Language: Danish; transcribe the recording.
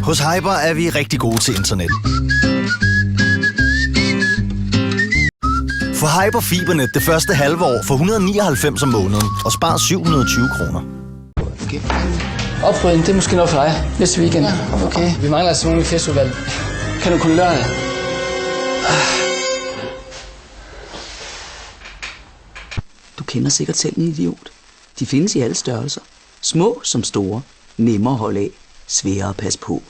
Hos Hyper er vi rigtig gode til internet. Få Hyper Fibernet det første halve år for 199 om måneden og spar 720 kroner. Okay. Oprydning, det er måske noget for dig. Næste weekend. Ja, okay. Vi mangler altså nogle i festudvalg. Kan du kunne lørdag? Du kender sikkert selv en idiot. De findes i alle størrelser. Små som store. Nemmere at holde af. Sværere at passe på.